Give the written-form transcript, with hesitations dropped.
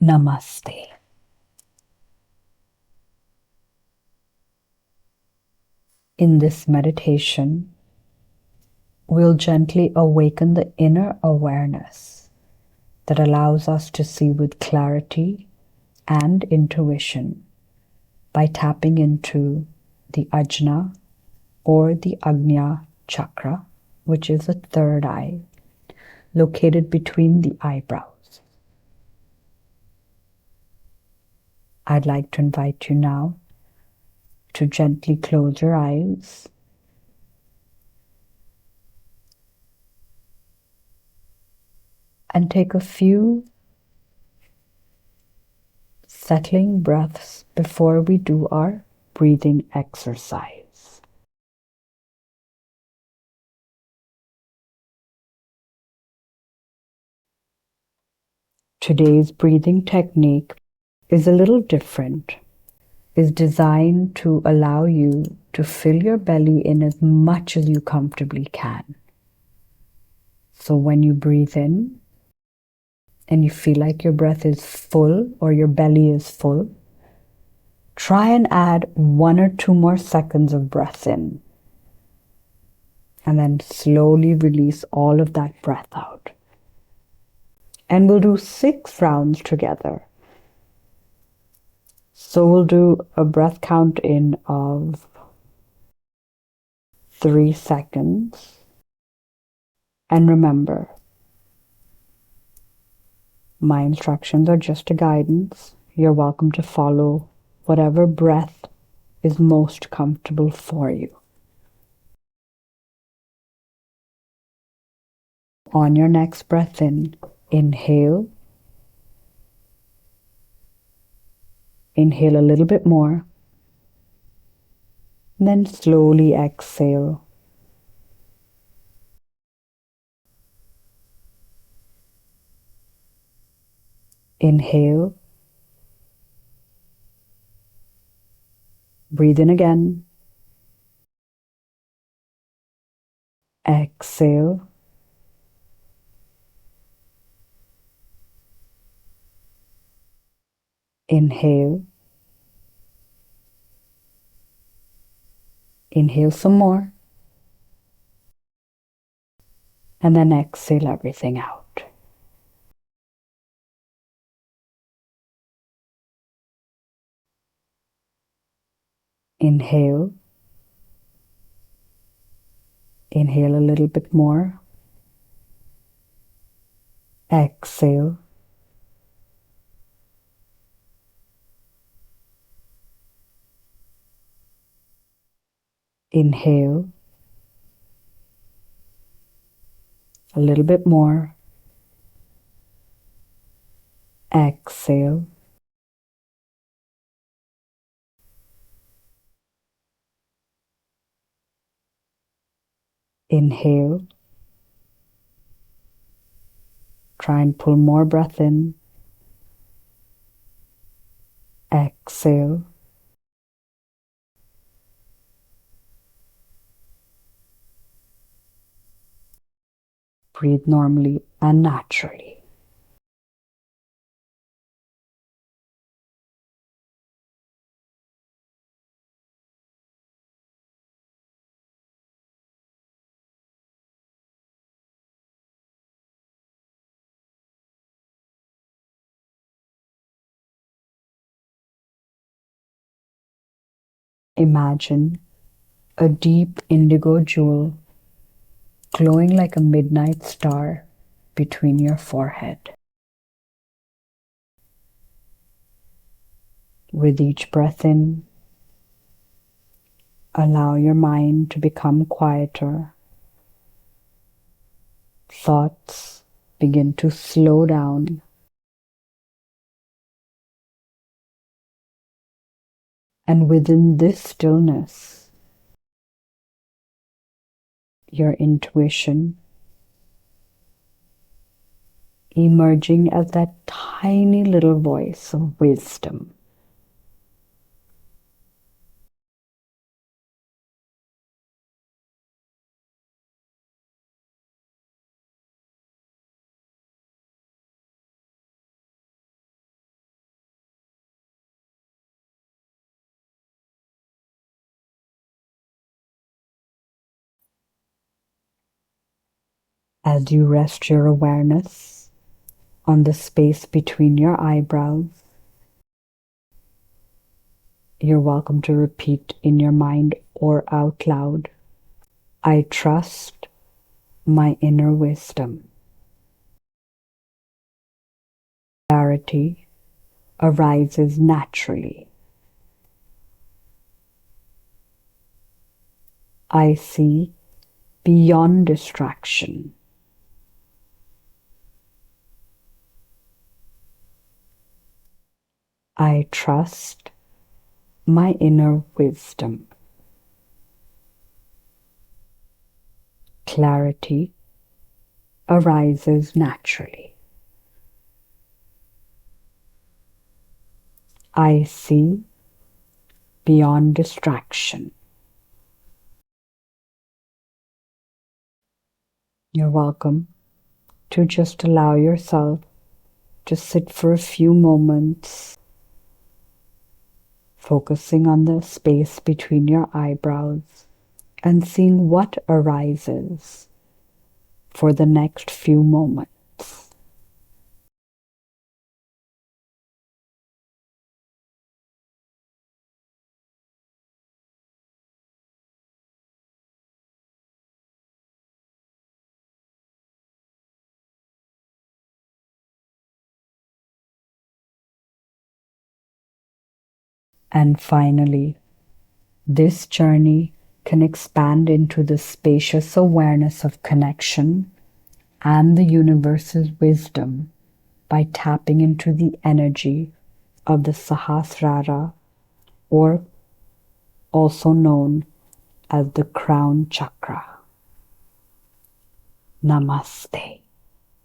Namaste. In this meditation, we'll gently awaken the inner awareness that allows us to see with clarity and intuition by tapping into the Ajna or the Ajna Chakra, which is a third eye located between the eyebrows. I'd like to invite you now to gently close your eyes and take a few settling breaths before we do our breathing exercise. Today's breathing technique is a little different. Is designed to allow you to fill your belly in as much as you comfortably can. So when you breathe in and you feel like your breath is full or your belly is full, try and add 1 or 2 more seconds of breath in. And then slowly release all of that breath out. And we'll do 6 rounds together. So we'll do a breath count in of 3 seconds. And remember, my instructions are just a guidance. You're welcome to follow whatever breath is most comfortable for you. On your next breath in, inhale. Inhale a little bit more. And then slowly exhale. Inhale. Breathe in again. Exhale. Inhale. Inhale some more. And then exhale everything out. Inhale. Inhale a little bit more. Exhale. Inhale. A little bit more. Exhale. Inhale. Try and pull more breath in. Exhale. Breathe normally and naturally. Imagine a deep indigo jewel glowing like a midnight star between your forehead. With each breath in, allow your mind to become quieter. Thoughts begin to slow down. And within this stillness, your intuition emerging as that tiny little voice of wisdom. As you rest your awareness on the space between your eyebrows, you're welcome to repeat in your mind or out loud, I trust my inner wisdom. Clarity arises naturally. I see beyond distraction. I trust my inner wisdom. Clarity arises naturally. I see beyond distraction. You're welcome to just allow yourself to sit for a few moments, focusing on the space between your eyebrows and seeing what arises for the next few moments. And finally, this journey can expand into the spacious awareness of connection and the universe's wisdom by tapping into the energy of the Sahasrara, or also known as the crown chakra. Namaste.